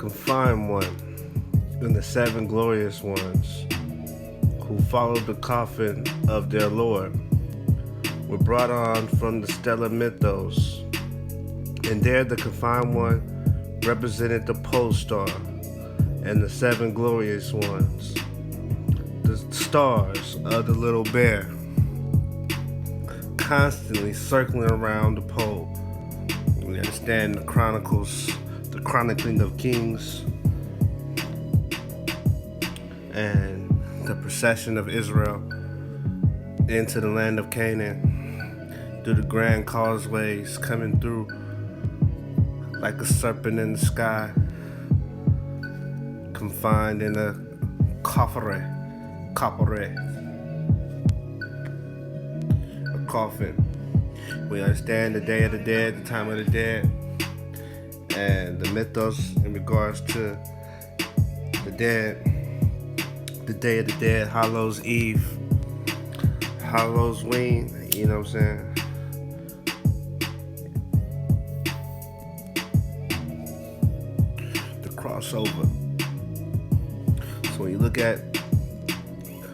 confined one, and the seven glorious ones who followed the coffin of their Lord were brought on from the stellar mythos, and there the confined one represented the pole star, and the seven glorious ones, the stars of the little bear, constantly circling around the pole. We understand the chronicles, the chronicling of kings, and the procession of Israel into the land of Canaan through the grand causeways, coming through like a serpent in the sky, confined in a coffin, a coffin. We understand the Day of the Dead, the time of the dead, and the mythos in regards to the dead, the Day of the Dead, Hallows Eve, Halloween, you know what I'm saying? The crossover. So when you look at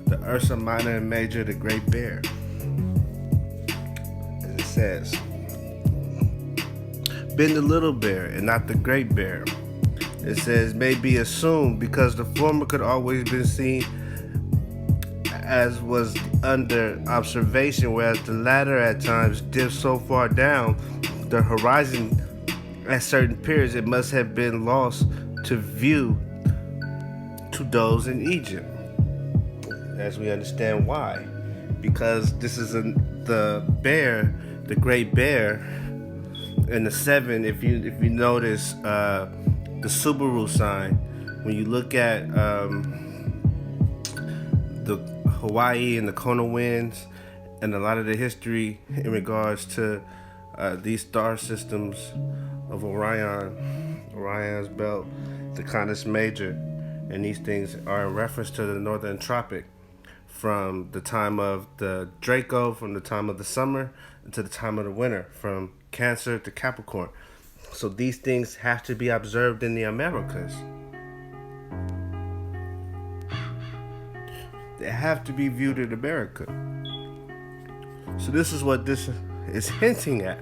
the Ursa Minor and Major, the Great Bear, and it says, been the little bear and not the great bear. It says, may be assumed because the former could always be seen as was under observation, whereas the latter at times dipped so far down the horizon at certain periods it must have been lost to view to those in Egypt. As we understand why. Because this is the bear, the great bear, and the seven, if you notice the Subaru sign, when you look at the Hawaii and the Kona winds and a lot of the history in regards to these star systems of Orion's belt, the Canis Major, and these things are in reference to the Northern Tropic from the time of the Draco, from the time of the summer to the time of the winter, from Cancer to Capricorn. So these things have to be observed in the Americas. They have to be viewed in America. So this is what this is hinting at.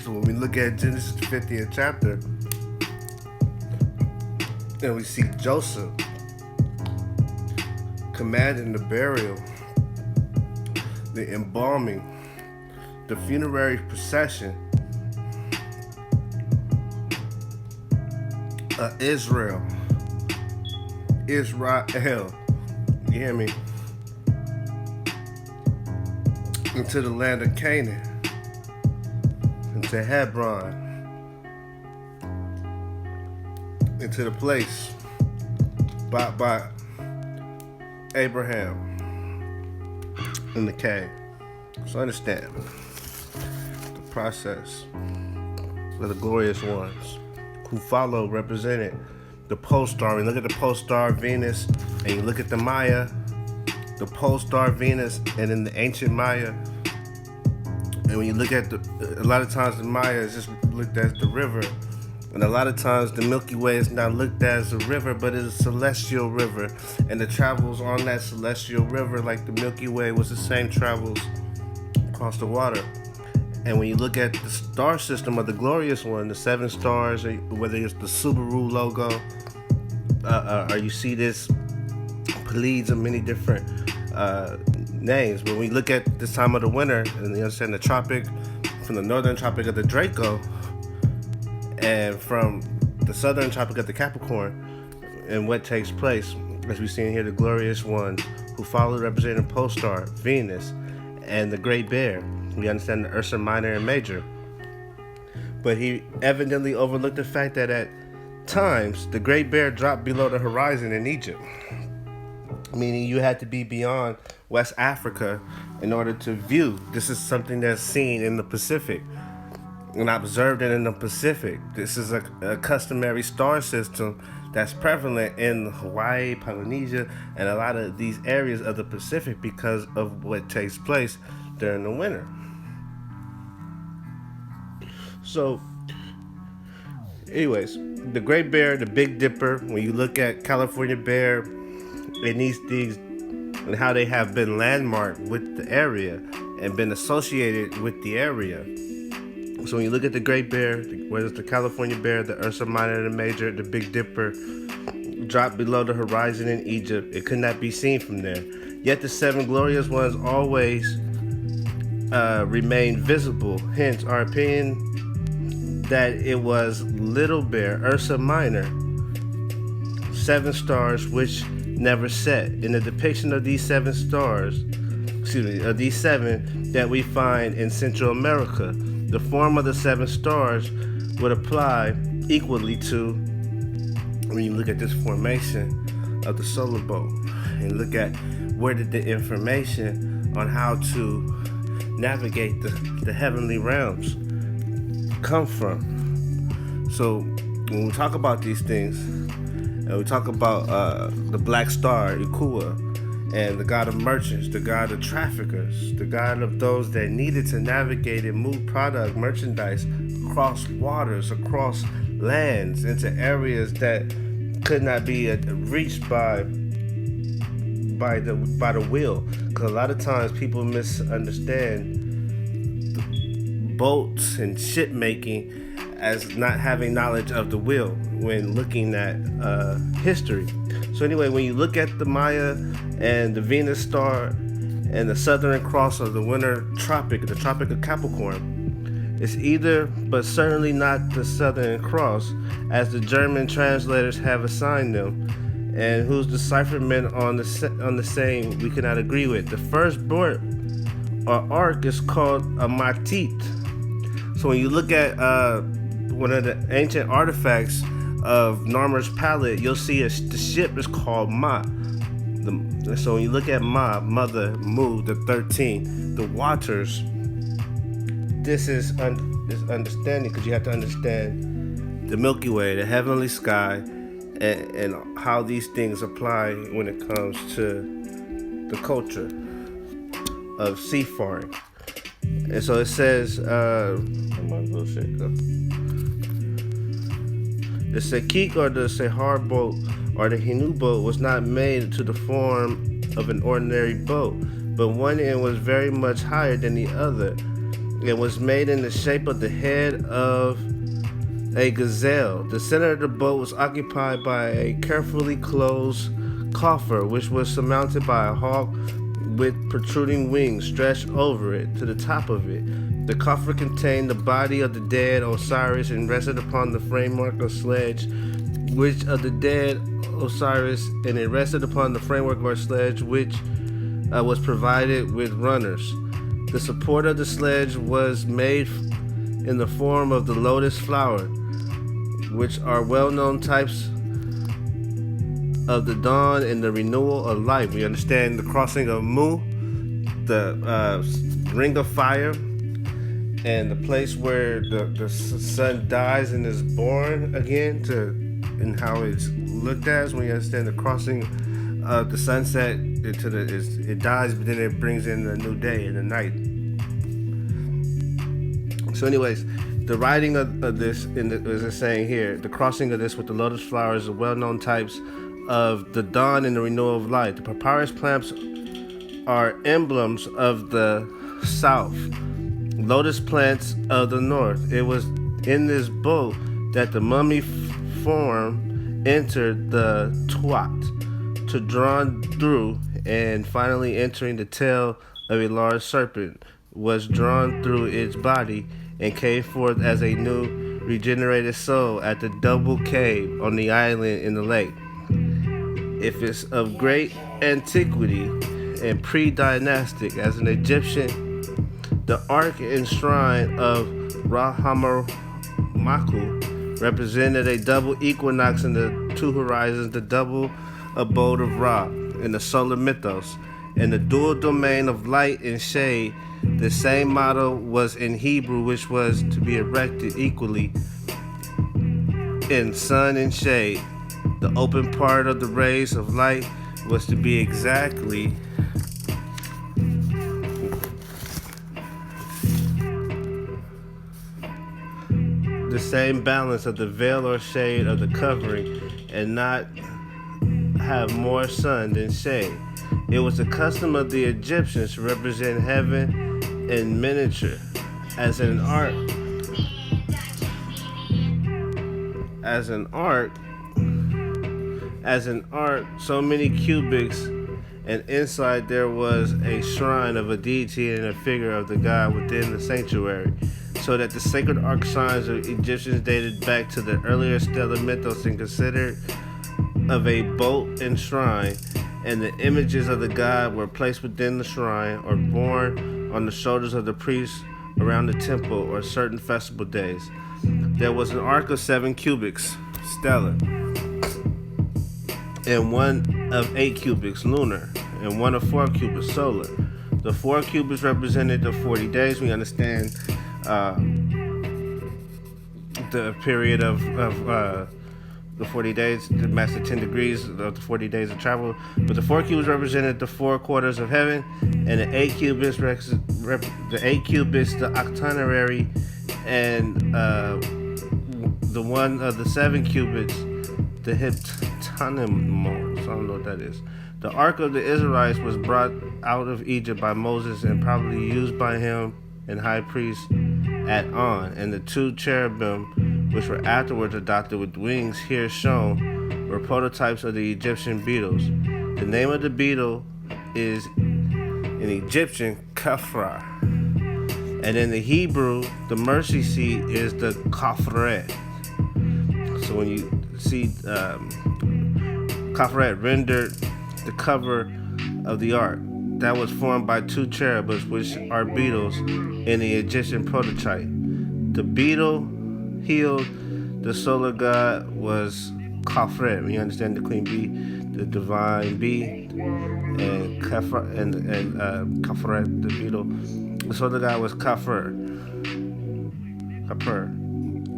So when we look at Genesis 50th chapter, and we see Joseph commanding the burial, the embalming, the funerary procession of Israel, you hear me, into the land of Canaan, into Hebron, into the place by Abraham in the cave. So understand the process of the glorious ones who follow represented the pole star. We look at the pole star Venus, and you look at the Maya, the pole star Venus, and in the ancient Maya. And when you look at a lot of times the Maya is just looked at as the river. And a lot of times the Milky Way is not looked at as a river, but it's a celestial river. And the travels on that celestial river, like the Milky Way, was the same travels across the water. And when you look at the star system of the glorious one, the seven stars, whether it's the Subaru logo, or you see this Pleiades of many different names. But when you look at this time of the winter, and you understand the tropic, from the northern tropic of the Draco, and from the southern tropic of the Capricorn, and what takes place, as we see in here, the glorious ones who follow representing pole star Venus and the Great Bear. We understand the Ursa Minor and Major. But he evidently overlooked the fact that at times the Great Bear dropped below the horizon in Egypt, meaning you had to be beyond West Africa in order to view. This is something that's seen in the Pacific. and observed it in the Pacific. This is a customary star system that's prevalent in Hawaii, Polynesia, and a lot of these areas of the Pacific because of what takes place during the winter. So, anyways, the Great Bear, the Big Dipper, when you look at California Bear and these things and how they have been landmarked with the area and been associated with the area. So when you look at the Great Bear, whether it's the California Bear, the Ursa Minor, the Major, the Big Dipper, dropped below the horizon in Egypt, it could not be seen from there. Yet the seven glorious ones always remain visible. Hence, our opinion that it was Little Bear, Ursa Minor, 7 stars which never set. In the depiction of these 7 stars, of these 7 that we find in Central America, the form of the 7 stars would apply equally to, when you look at this formation of the solar boat and look at where did the information on how to navigate the heavenly realms come from. So when we talk about these things, and we talk about the black star, Ikua, and the god of merchants, the god of traffickers, the god of those that needed to navigate and move product, merchandise across waters, across lands, into areas that could not be reached by the wheel. Because a lot of times people misunderstand boats and ship making as not having knowledge of the wheel when looking at history. So anyway, when you look at the Maya and the Venus star and the Southern Cross of the winter tropic, the Tropic of Capricorn, it's either, but certainly not the Southern Cross, as the German translators have assigned them, and whose decipherment on the same we cannot agree with. The first board or arc is called a matit. So when you look at one of the ancient artifacts of Narmer's palette, you'll see the ship is called Ma. So when you look at Ma, Mother, Mu, the 13, the waters, this is understanding, because you have to understand the Milky Way, the heavenly sky, and how these things apply when it comes to the culture of seafaring. And so it says, the Sekik or the Sehar boat or the Hinu boat was not made to the form of an ordinary boat, but one end was very much higher than the other. It was made in the shape of the head of a gazelle. The center of the boat was occupied by a carefully closed coffer, which was surmounted by a hawk with protruding wings stretched over it to the top of it. The coffer contained the body of the dead Osiris and rested upon the framework of sledge, which of the dead Osiris, and it rested upon the framework or sledge, which was provided with runners. The support of the sledge was made in the form of the lotus flower, which are well-known types of the dawn and the renewal of life. We understand the crossing of Mu, the ring of fire, and the place where the sun dies and is born again, and how it's looked at. When you understand the crossing of the sunset it dies, but then it brings in a new day in the night. So anyways, the writing of this, as it's saying here, the crossing of this with the lotus flowers are well-known types of the dawn and the renewal of light. The papyrus plants are emblems of the south, lotus plants of the north. It was in this boat that the mummy form entered the Tuat to drawn through, and finally entering the tail of a large serpent, was drawn through its body and came forth as a new regenerated soul at the double cave on the island in the lake. If it's of great antiquity and pre-dynastic, as an Egyptian, the ark and shrine of Ra-Hamaru-Maku represented a double equinox in the two horizons, the double abode of Ra in the solar mythos, and the dual domain of light and shade. The same model was in Hebrew, which was to be erected equally in sun and shade. The open part of the rays of light was to be exactly the same balance of the veil or shade of the covering, and not have more sun than shade. It was the custom of the Egyptians to represent heaven in miniature as an arc. So many cubits, and inside there was a shrine of a deity and a figure of the god within the sanctuary, so that the sacred arc signs of Egyptians dated back to the earlier stellar mythos and considered of a boat and shrine, and the images of the god were placed within the shrine or borne on the shoulders of the priests around the temple or certain festival days. There was an arc of 7 cubits, stellar, and one of 8 cubits, lunar, and one of 4 cubits, solar. The 4 cubits represented the 40 days. We understand the period of the 40 days, the master 10 degrees of the 40 days of travel. But the 4 cubits represented the 4 quarters of heaven, and the 8 cubits, the octonary, and the one of the 7 cubits, the heptanimos. I don't know what that is. The Ark of the Israelites was brought out of Egypt by Moses and probably used by him and high priest at On, and the 2 cherubim, which were afterwards adopted with wings here shown, were prototypes of the Egyptian beetles. The name of the beetle is in Egyptian Khafra, and in the Hebrew, the mercy seat is the Khafret. So when you see Khafret rendered the cover of the ark, that was formed by 2 cherubs, which are beetles in the Egyptian prototype. The beetle healed the solar god was Khafret. You understand the queen bee, the divine bee, and Khafret, Khafret, the beetle. The solar god was Khafur.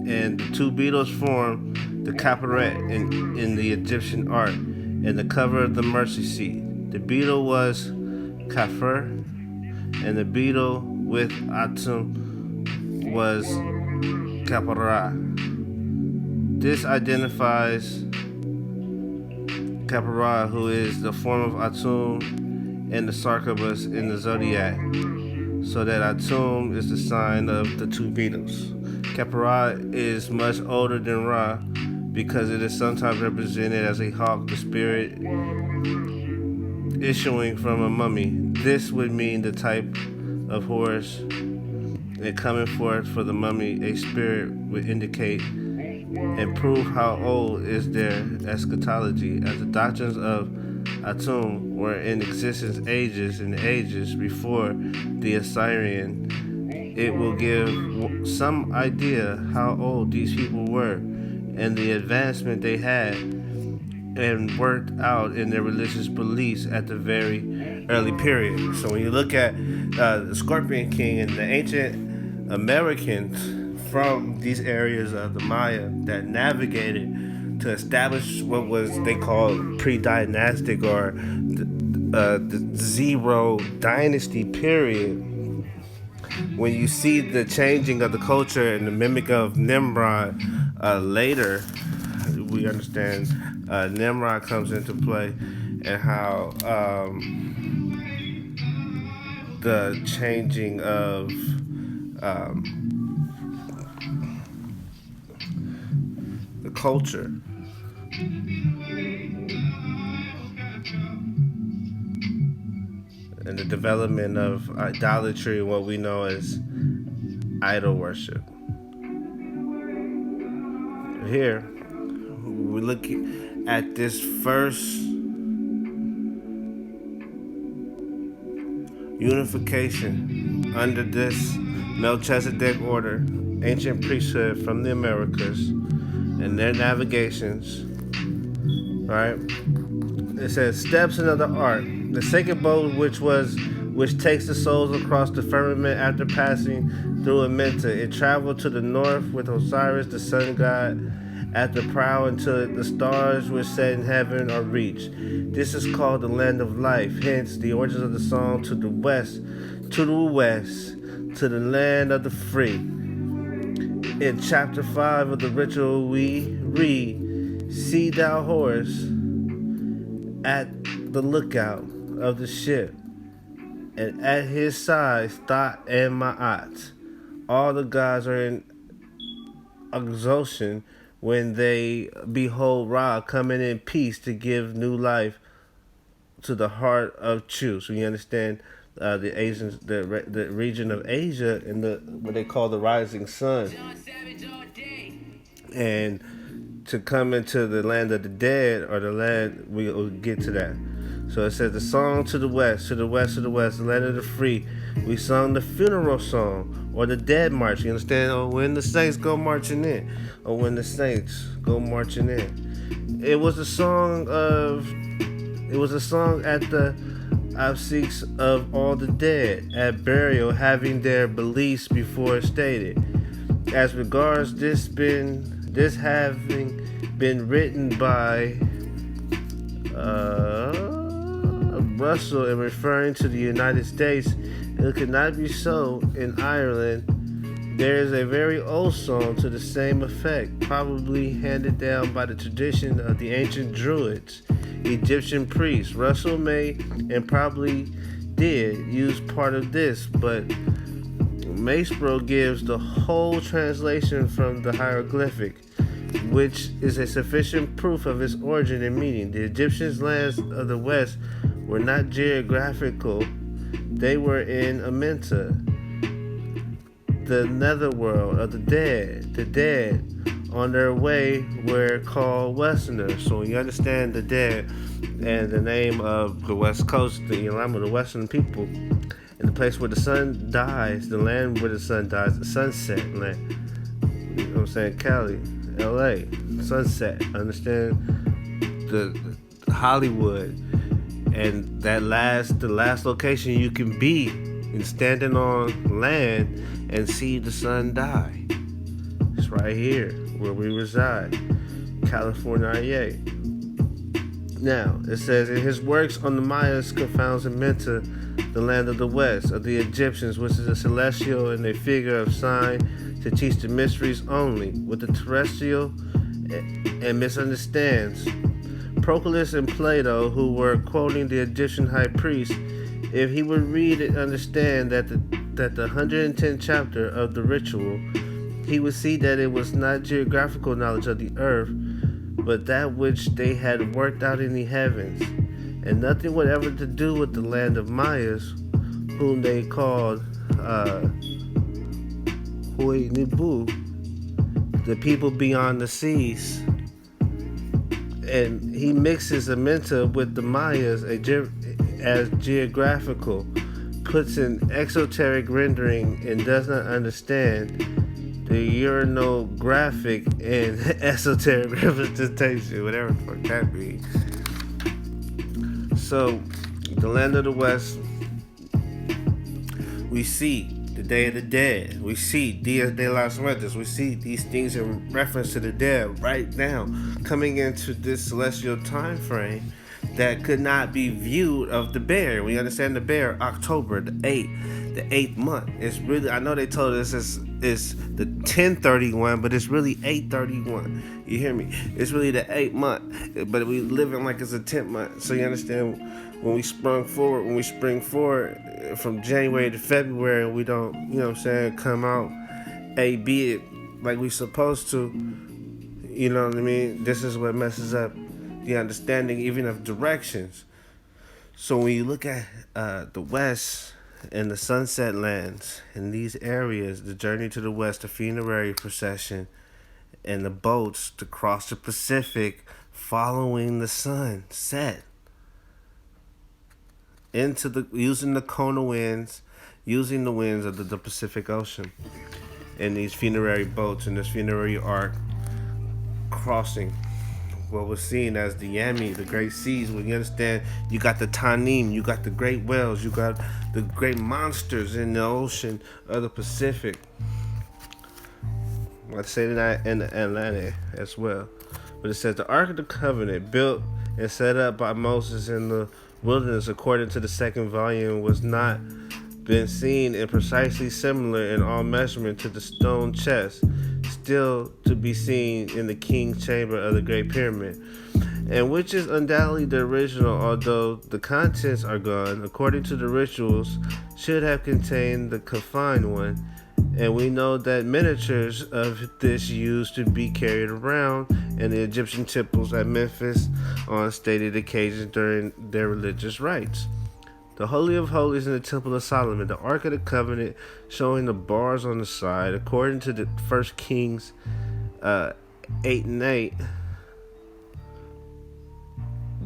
And the 2 beetles formed the Khafret in the Egyptian art, and the cover of the mercy seat. The beetle was Khafur, and the beetle with Atum was Khafra. This identifies Khafra, who is the form of Atum and the succubus in the zodiac, so that Atum is the sign of the 2 beetles. Khafra is much older than Ra because it is sometimes represented as a hawk, the spirit issuing from a mummy. This would mean the type of Horus, and coming forth for the mummy, a spirit would indicate and prove how old is their eschatology, as the doctrines of Atum were in existence ages and ages before the Assyrian. It will give some idea how old these people were and the advancement they had and worked out in their religious beliefs at the very early period. So when you look at the Scorpion King and the ancient Americans from these areas of the Maya that navigated to establish what was they called pre-dynastic or the 0 dynasty period, when you see the changing of the culture and the mimic of Nimrod later, we understand Nimrod comes into play, and how the changing of the culture. And the development of idolatry, what we know as idol worship. Here, we look at this first unification under this Melchizedek order, ancient priesthood from the Americas, and their navigations, right? It says, steps into the ark. The second boat, which takes the souls across the firmament after passing through Amenta. It traveled to the north with Osiris, the sun god, at the prow until the stars which set in heaven are reached. This is called the land of life. Hence, the origins of the song to the west, to the land of the free. In chapter 5 of the ritual, we read, "See thou Horus at the lookout of the ship, and at his side Thoth and Ma'at. All the gods are in exultation when they behold Ra coming in peace to give new life to the heart of Chu." So you understand the Asians, the region of Asia, and what they call the rising sun, and to come into the land of the dead, or the land, we'll get to that. So it says, the song to the west, to the west, to the west, the land of the free. We sung the funeral song, or the dead march. You understand? Or when the saints go marching in, or when the saints go marching in. It was a song at the obsequies of all the dead at burial, having their beliefs before stated. As regards this having been written by Russell and referring to the United States, it could not be so in Ireland. There is a very old song to the same effect, probably handed down by the tradition of the ancient Druids, Egyptian priests. Russell may and probably did use part of this, but Maspero gives the whole translation from the hieroglyphic, which is a sufficient proof of its origin and meaning. The Egyptians' lands of the west were not geographical, they were in Amenta, the netherworld of the dead. The dead on their way were called Westerners. So you understand the dead and the name of the West Coast, the alignment of the Western people, and the place where the sun dies, the land where the sun dies, the sunset land. You know what I'm saying? Cali, LA, sunset. Understand the Hollywood, and the last location you can be in standing on land and see the sun die. It's right here where we reside, California. Now it says, in his works on the Mayas confounds Amenta, the land of the west of the Egyptians, which is a celestial and a figure of sign to teach the mysteries only, with the terrestrial and misunderstands. Proclus and Plato, who were quoting the Egyptian high priest, if he would read and understand that the 110th chapter of the ritual, he would see that it was not geographical knowledge of the earth, but that which they had worked out in the heavens, and nothing whatever to do with the land of Mayas, whom they called Hui Nibu, the people beyond the seas. And he mixes Amenta with the Mayas as geographical, puts an exoteric rendering, and does not understand the uranographic and esoteric representation, whatever the fuck that means. So, the land of the West, we see the Day of the Dead, we see Dias de las Muertes, we see these things in reference to the dead right now, coming into this celestial time frame that could not be viewed of the bear. We understand the bear, October the 8th month. It's really, I know they told us it's the 1031, but it's really 831. You hear me? It's really the 8th month, but we living like it's a 10th month. So you understand, when we spring forward from January to February, and we don't, you know what I'm saying, come out be it like we supposed to, you know what I mean? This is what messes up the understanding even of directions. So when you look at the West and the sunset lands in these areas, the journey to the West, the funerary procession, and the boats to cross the Pacific following the sun set into using the Kona winds, using the winds of the Pacific Ocean, and these funerary boats and this funerary arc crossing what was seen as the Yami, the great seas. When you understand, you got the Tanim, you got the great whales, you got the great monsters in the ocean of the Pacific. I'd say that in the Atlantic as well. But it says the Ark of the Covenant, built and set up by Moses in the wilderness according to the second volume, was not been seen in precisely similar in all measurement to the stone chest, still to be seen in the king's chamber of the Great Pyramid, and which is undoubtedly the original, although the contents are gone. According to the rituals, should have contained the confined one, and we know that miniatures of this used to be carried around in the Egyptian temples at Memphis on stated occasions during their religious rites. The Holy of Holies in the Temple of Solomon, the Ark of the Covenant, showing the bars on the side, according to the 1 Kings 8:8.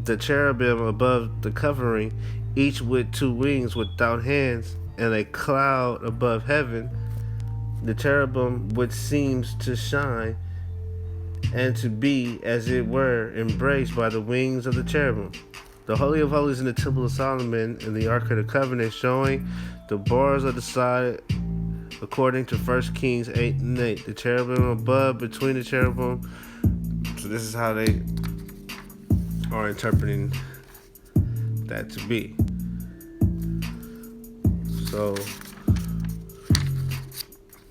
The cherubim above the covering, each with 2 wings without hands, and a cloud above heaven. The cherubim which seems to shine and to be, as it were, embraced by the wings of the cherubim. The Holy of Holies in the Temple of Solomon and the Ark of the Covenant, showing the bars of the side according to 1 Kings 8:8. The cherubim above, between the cherubim. So this is how they are interpreting that to be. So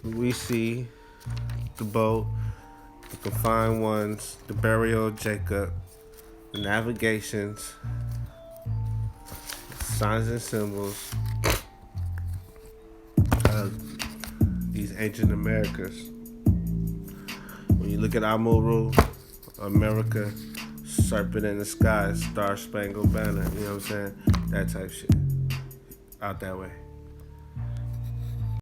we see the boat, the confined ones, the burial of Jacob, the navigations, signs and symbols of these ancient Americas. When you look at Amuru, America, serpent in the sky, Star Spangled Banner, you know what I'm saying? That type shit. Out that way.